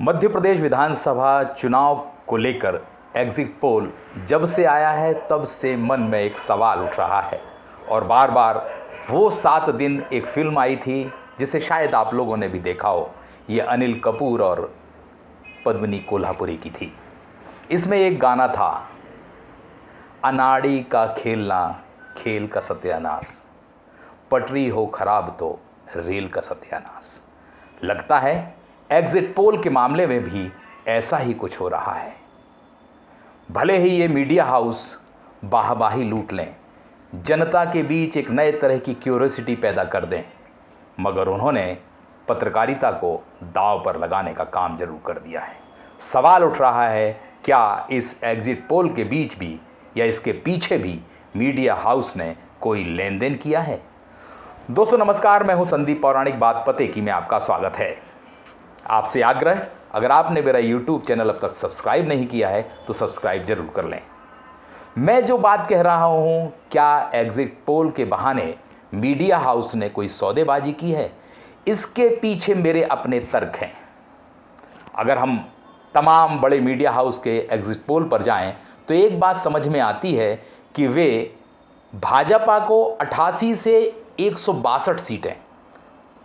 मध्य प्रदेश विधानसभा चुनाव को लेकर एग्जिट पोल जब से आया है तब से मन में एक सवाल उठ रहा है और बार बार वो 7 दिन एक फिल्म आई थी जिसे शायद आप लोगों ने भी देखा हो। ये अनिल कपूर और पद्मिनी कोल्हापुरी की थी। इसमें एक गाना था, अनाड़ी का खेलना खेल का सत्यानाश, पटरी हो खराब तो रेल का सत्यानाश। लगता है एग्जिट पोल के मामले में भी ऐसा ही कुछ हो रहा है। भले ही ये मीडिया हाउस वाहवाही लूट लें, जनता के बीच एक नए तरह की क्यूरियोसिटी पैदा कर दें, मगर उन्होंने पत्रकारिता को दांव पर लगाने का काम जरूर कर दिया है। सवाल उठ रहा है, क्या इस एग्जिट पोल के बीच भी या इसके पीछे भी मीडिया हाउस ने कोई लेन देन किया है? दोस्तों नमस्कार, मैं हूं संदीप पौराणिक बात पते की में आपका स्वागत है। आपसे आग्रह, अगर आपने मेरा YouTube चैनल अब तक सब्सक्राइब नहीं किया है तो सब्सक्राइब जरूर कर लें। मैं जो बात कह रहा हूं, क्या एग्जिट पोल के बहाने मीडिया हाउस ने कोई सौदेबाजी की है? इसके पीछे मेरे अपने तर्क हैं। अगर हम तमाम बड़े मीडिया हाउस के एग्जिट पोल पर जाएं तो एक बात समझ में आती है कि वे भाजपा को 88 से 162 सीटें,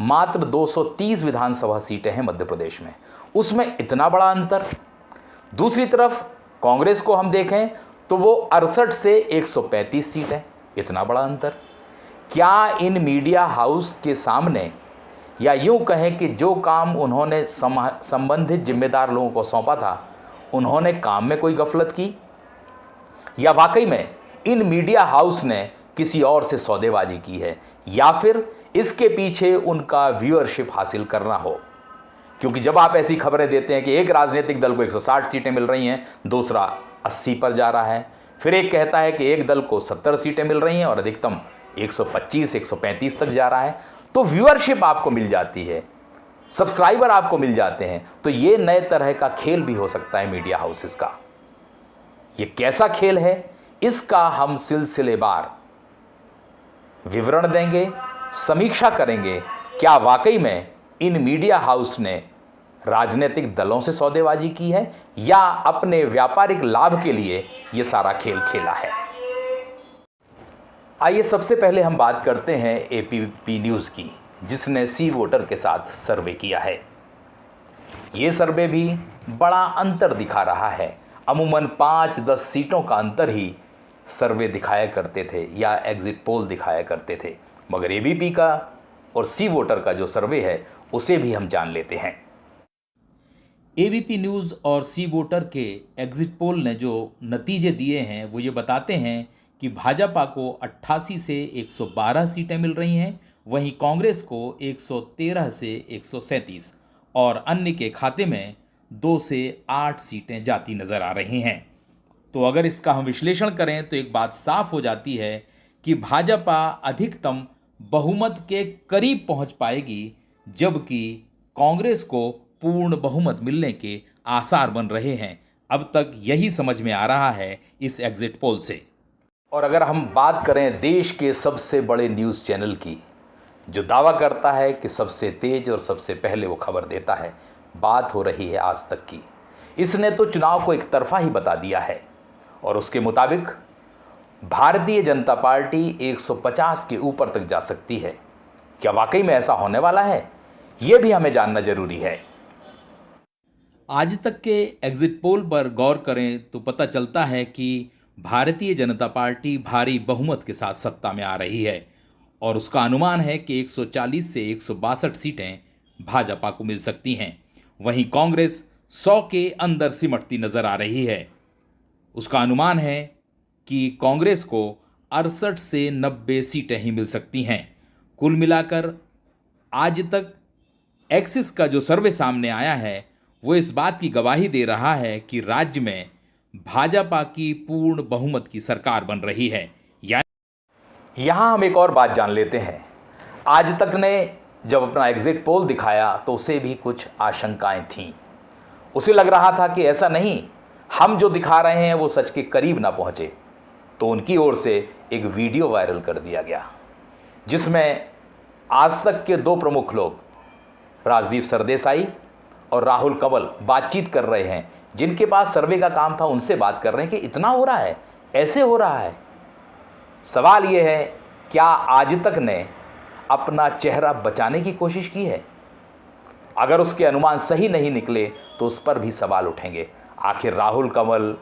मात्र 230 विधानसभा सीटें हैं मध्य प्रदेश में, उसमें इतना बड़ा अंतर। दूसरी तरफ कांग्रेस को हम देखें तो वो 68 से 135 सीटें, इतना बड़ा अंतर। क्या इन मीडिया हाउस के सामने, या यूं कहें कि जो काम उन्होंने संबंधित जिम्मेदार लोगों को सौंपा था, उन्होंने काम में कोई गफलत की, या वाकई में इन मीडिया हाउस ने किसी और से सौदेबाजी की है, या फिर इसके पीछे उनका व्यूअरशिप हासिल करना हो? क्योंकि जब आप ऐसी खबरें देते हैं कि एक राजनीतिक दल को 160 सीटें मिल रही हैं, दूसरा 80 पर जा रहा है, फिर एक कहता है कि एक दल को 70 सीटें मिल रही हैं और अधिकतम 125 135 तक जा रहा है, तो व्यूअरशिप आपको मिल जाती है, सब्सक्राइबर आपको मिल जाते हैं, तो ये नए तरह का खेल भी हो सकता है मीडिया हाउसेस का। ये कैसा खेल है, इसका हम सिलसिलेवार विवरण देंगे, समीक्षा करेंगे। क्या वाकई में इन मीडिया हाउस ने राजनीतिक दलों से सौदेबाजी की है या अपने व्यापारिक लाभ के लिए ये सारा खेल खेला है? आइए सबसे पहले हम बात करते हैं एबीपी न्यूज़ की, जिसने सी वोटर के साथ सर्वे किया है। ये सर्वे भी बड़ा अंतर दिखा रहा है। अमूमन 5-10 सीटों का अंतर ही सर्वे दिखाया करते थे या एग्जिट पोल दिखाया करते थे, मगर एबीपी का और सी वोटर का जो सर्वे है उसे भी हम जान लेते हैं। एबीपी न्यूज़ और सी वोटर के एग्जिट पोल ने जो नतीजे दिए हैं वो ये बताते हैं कि भाजपा को 88 से 112 सीटें मिल रही हैं, वहीं कांग्रेस को 113 से 137 और अन्य के खाते में 2 से 8 सीटें जाती नज़र आ रही हैं। तो अगर इसका हम विश्लेषण करें तो एक बात साफ हो जाती है कि भाजपा अधिकतम बहुमत के करीब पहुंच पाएगी, जबकि कांग्रेस को पूर्ण बहुमत मिलने के आसार बन रहे हैं। अब तक यही समझ में आ रहा है इस एग्जिट पोल से। और अगर हम बात करें देश के सबसे बड़े न्यूज़ चैनल की, जो दावा करता है कि सबसे तेज और सबसे पहले वो खबर देता है, बात हो रही है आज तक की। इसने तो चुनाव को एक तरफा ही बता दिया है और उसके मुताबिक भारतीय जनता पार्टी 150 के ऊपर तक जा सकती है। क्या वाकई में ऐसा होने वाला है? यह भी हमें जानना जरूरी है। आज तक के एग्जिट पोल पर गौर करें तो पता चलता है कि भारतीय जनता पार्टी भारी बहुमत के साथ सत्ता में आ रही है और उसका अनुमान है कि 140 से 162 सीटें भाजपा को मिल सकती हैं। वहीं कांग्रेस 100 के अंदर सिमटती नजर आ रही है। उसका अनुमान है कि कांग्रेस को 68 से 90 सीटें ही मिल सकती हैं। कुल मिलाकर आज तक एक्सिस का जो सर्वे सामने आया है वो इस बात की गवाही दे रहा है कि राज्य में भाजपा की पूर्ण बहुमत की सरकार बन रही है। यहां हम एक और बात जान लेते हैं। आज तक ने जब अपना एग्जिट पोल दिखाया तो उसे भी कुछ आशंकाएं थीं। उसे लग रहा था कि ऐसा नहीं, हम जो दिखा रहे हैं वो सच के करीब ना पहुंचे, तो उनकी ओर से एक वीडियो वायरल कर दिया गया जिसमें आज तक के 2 प्रमुख लोग, राजदीप सरदेसाई और राहुल कंवल बातचीत कर रहे हैं, जिनके पास सर्वे का काम था उनसे बात कर रहे हैं कि इतना हो रहा है, ऐसे हो रहा है। सवाल यह है, क्या आज तक ने अपना चेहरा बचाने की कोशिश की है? अगर उसके अनुमान सही नहीं निकले तो उस पर भी सवाल उठेंगे। आखिर राहुल कंवल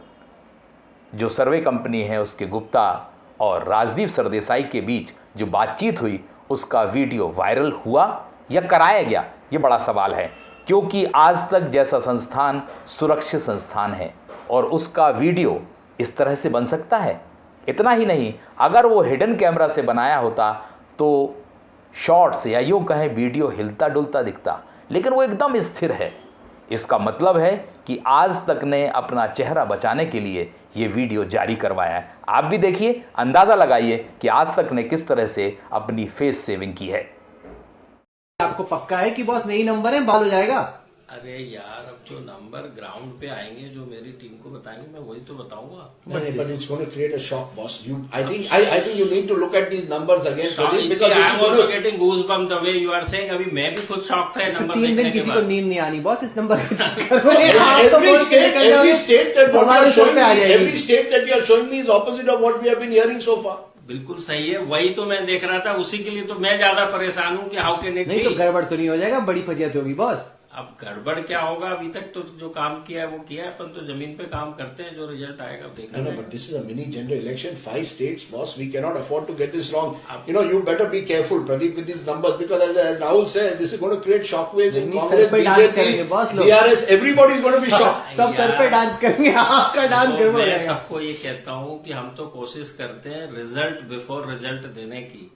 जो सर्वे कंपनी है उसके गुप्ता और राजदीप सरदेसाई के बीच जो बातचीत हुई, उसका वीडियो वायरल हुआ या कराया गया, ये बड़ा सवाल है। क्योंकि आज तक जैसा संस्थान सुरक्षित संस्थान है और उसका वीडियो इस तरह से बन सकता है। इतना ही नहीं, अगर वो हिडन कैमरा से बनाया होता तो शॉट्स या यूँ कहें वीडियो हिलता डुलता दिखता, लेकिन वो एकदम स्थिर है। इसका मतलब है कि आज तक ने अपना चेहरा बचाने के लिए ये वीडियो जारी करवाया है। आप भी देखिए, अंदाज़ा लगाइए कि आज तक ने किस तरह से अपनी फेस सेविंग की है। आपको पक्का है कि बॉस नई नंबर है, बाल हो जाएगा? अरे यार, अब जो नंबर ग्राउंड पे आएंगे, जो मेरी टीम को बताएंगे, मैं वही तो बताऊंगा। But it's going to create a shock, boss. I think you need to look at these numbers again, Pradeep, because I this am is going also to. getting goosebumps the way you are saying. अभी मैं भी खुद shock था ये number 3 दिन देखने के किसी को बाद। नींद नहीं आनी बॉस इस नंबर के चक्कर में। आप तो Every बोल के निकल जाओगे, every state that what you हमारे are शो showing पे आ me, जाएगी। every state that you are showing me is opposite of what we have been hearing so far. बिल्कुल सही है, वही तो मैं देख रहा था। उसी के लिए तो मैं ज्यादा परेशान हूँ कि हाउ कैन इट नहीं तो बी। गड़बड़ तो नहीं हो जाएगा, बड़ी फजियत होगी बॉस। अब गड़बड़ क्या होगा? अभी तक तो जो काम किया है वो किया है। अपन तो जमीन पे काम करते हैं, जो रिजल्ट आएगा देखा No, जाएगा। but this is a mini general election. 5 states, boss. We cannot afford to get this wrong. You better be careful, Pradeep, with these numbers, because as Rahul said, this is going to create shockwaves in नहीं, Congress, sir पे dance करेंगे BJP, boss लोग। DRS. Everybody is going to be shocked. सब sir पे dance करेंगे, आपका dance तो गड़बड़ हो मैं जाएगा। सबको ये कहता हूँ कि हम तो कोशिश करते हैं रिजल्ट बिफोर रिजल्ट देने की।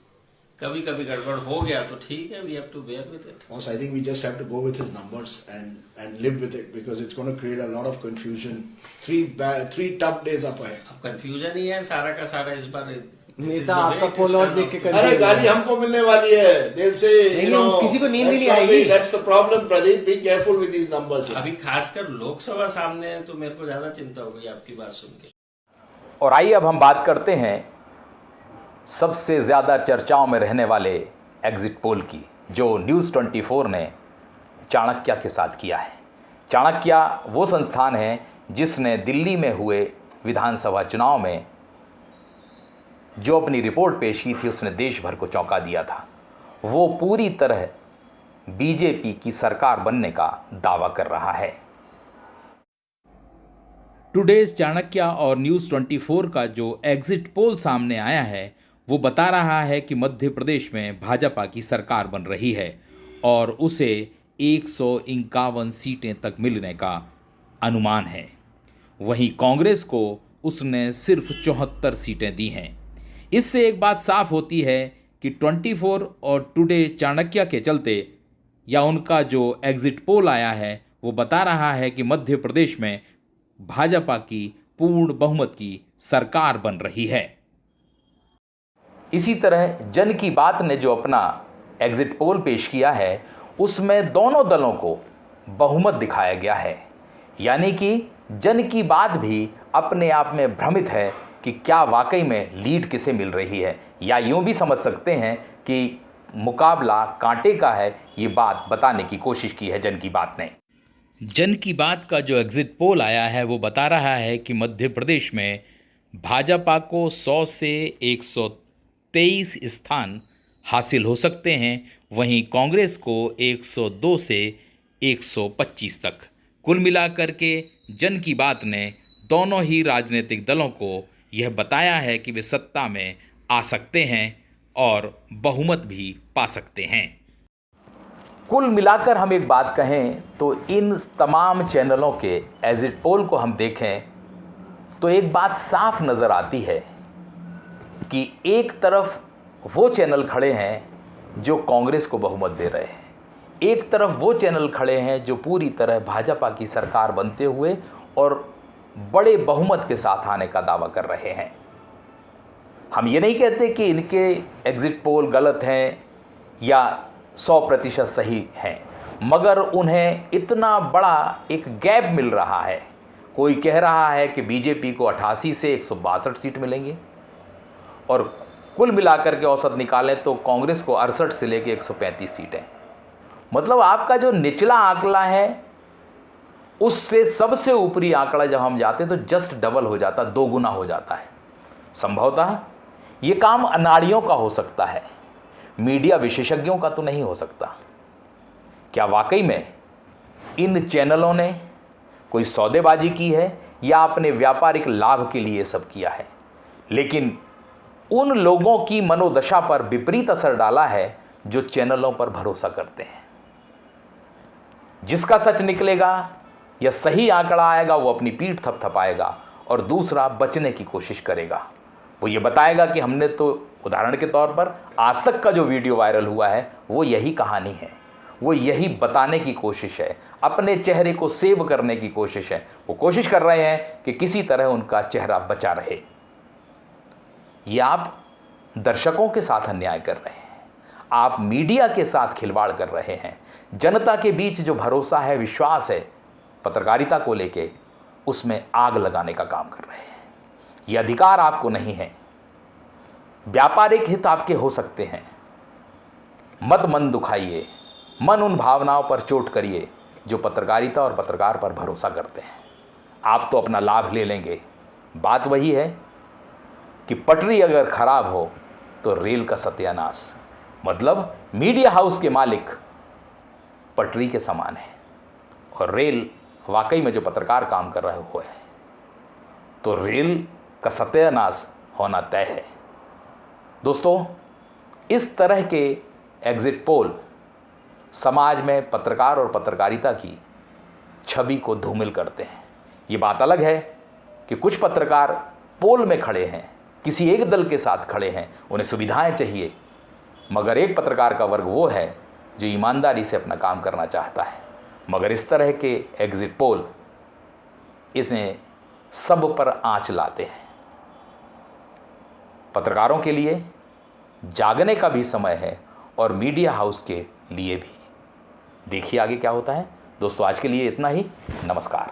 कभी कभी गड़बड़ हो गया तो ठीक है, we have to bear with it. Boss, I think we just have to go with his numbers and live with it, because it's going to create a lot of confusion. Three tough days up ahead. अब confusion ही है सारा का सारा इस बार। नेता आपका पोल और देख के अरे confuse गाली हो हमको मिलने वाली है, देर से नहीं, किसी को नींद भी नहीं आएगी। That's the problem, Pradeep. Be careful with these numbers. अभी खासकर लोकसभा सामने है तो मेरे को ज्यादा चिंता हो गई आपकी बात सुन के। और आइए अब हम बात करते हैं सबसे ज़्यादा चर्चाओं में रहने वाले एग्जिट पोल की, जो न्यूज़ 24 ने चाणक्य के साथ किया है। चाणक्य वो संस्थान है जिसने दिल्ली में हुए विधानसभा चुनाव में जो अपनी रिपोर्ट पेश की थी, उसने देश भर को चौंका दिया था। वो पूरी तरह बीजेपी की सरकार बनने का दावा कर रहा है। टुडेज चाणक्य और न्यूज़ 24 का जो एग्जिट पोल सामने आया है वो बता रहा है कि मध्य प्रदेश में भाजपा की सरकार बन रही है और उसे 151 सीटें तक मिलने का अनुमान है। वहीं कांग्रेस को उसने सिर्फ 74 सीटें दी हैं। इससे एक बात साफ होती है कि 24 और टुडे चाणक्य के चलते या उनका जो एग्जिट पोल आया है वो बता रहा है कि मध्य प्रदेश में भाजपा की पूर्ण बहुमत की सरकार बन रही है। इसी तरह जन की बात ने जो अपना एग्जिट पोल पेश किया है उसमें दोनों दलों को बहुमत दिखाया गया है। यानी कि जन की बात भी अपने आप में भ्रमित है कि क्या वाकई में लीड किसे मिल रही है, या यूं भी समझ सकते हैं कि मुकाबला कांटे का है। ये बात बताने की कोशिश की है जन की बात ने। जन की बात का जो एग्जिट पोल आया है वो बता रहा है कि मध्य प्रदेश में भाजपा को 100 से 123 स्थान हासिल हो सकते हैं, वहीं कांग्रेस को 102 से 125 तक। कुल मिलाकर के जन की बात ने दोनों ही राजनीतिक दलों को यह बताया है कि वे सत्ता में आ सकते हैं और बहुमत भी पा सकते हैं। कुल मिलाकर हम एक बात कहें तो इन तमाम चैनलों के एग्जिट पोल को हम देखें तो एक बात साफ नज़र आती है कि एक तरफ वो चैनल खड़े हैं जो कांग्रेस को बहुमत दे रहे हैं, एक तरफ वो चैनल खड़े हैं जो पूरी तरह भाजपा की सरकार बनते हुए और बड़े बहुमत के साथ आने का दावा कर रहे हैं। हम ये नहीं कहते कि इनके एग्जिट पोल गलत हैं या 100% सही हैं, मगर उन्हें इतना बड़ा एक गैप मिल रहा है। कोई कह रहा है कि बीजेपी को 88 से 162 सीट मिलेंगे और कुल मिलाकर के औसत निकालें तो कांग्रेस को 68 से लेकर 135 सीटें। मतलब आपका जो निचला आंकड़ा है उससे सबसे ऊपरी आंकड़ा जब हम जाते तो जस्ट डबल हो जाता, 2 गुना हो जाता है। संभवतः ये काम अनाड़ियों का हो सकता है, मीडिया विशेषज्ञों का तो नहीं हो सकता। क्या वाकई में इन चैनलों ने कोई सौदेबाजी की है या अपने व्यापारिक लाभ के लिए सब किया है? लेकिन उन लोगों की मनोदशा पर विपरीत असर डाला है जो चैनलों पर भरोसा करते हैं। जिसका सच निकलेगा या सही आंकड़ा आएगा वो अपनी पीठ थपथपाएगा और दूसरा बचने की कोशिश करेगा। वो ये बताएगा कि हमने तो, उदाहरण के तौर पर आज तक का जो वीडियो वायरल हुआ है वो यही कहानी है, वो यही बताने की कोशिश है, अपने चेहरे को सेव करने की कोशिश है। वो कोशिश कर रहे हैं कि किसी तरह उनका चेहरा बचा रहे। ये आप दर्शकों के साथ अन्याय कर रहे हैं, आप मीडिया के साथ खिलवाड़ कर रहे हैं। जनता के बीच जो भरोसा है, विश्वास है पत्रकारिता को लेके, उसमें आग लगाने का काम कर रहे हैं। ये अधिकार आपको नहीं है। व्यापारिक हित आपके हो सकते हैं, मत मन दुखाइए, मन उन भावनाओं पर चोट करिए जो पत्रकारिता और पत्रकार पर भरोसा करते हैं। आप तो अपना लाभ ले लेंगे। बात वही है कि पटरी अगर खराब हो तो रेल का सत्यानाश। मतलब मीडिया हाउस के मालिक पटरी के समान है और रेल वाकई में जो पत्रकार काम कर रहे हो है, तो रेल का सत्यानाश होना तय है। दोस्तों, इस तरह के एग्जिट पोल समाज में पत्रकार और पत्रकारिता की छवि को धूमिल करते हैं। ये बात अलग है कि कुछ पत्रकार पोल में खड़े हैं, किसी एक दल के साथ खड़े हैं, उन्हें सुविधाएं चाहिए, मगर एक पत्रकार का वर्ग वो है जो ईमानदारी से अपना काम करना चाहता है। मगर इस तरह के एग्जिट पोल इसने सब पर आंच लाते हैं। पत्रकारों के लिए जागने का भी समय है और मीडिया हाउस के लिए भी। देखिए आगे क्या होता है। दोस्तों, आज के लिए इतना ही। नमस्कार।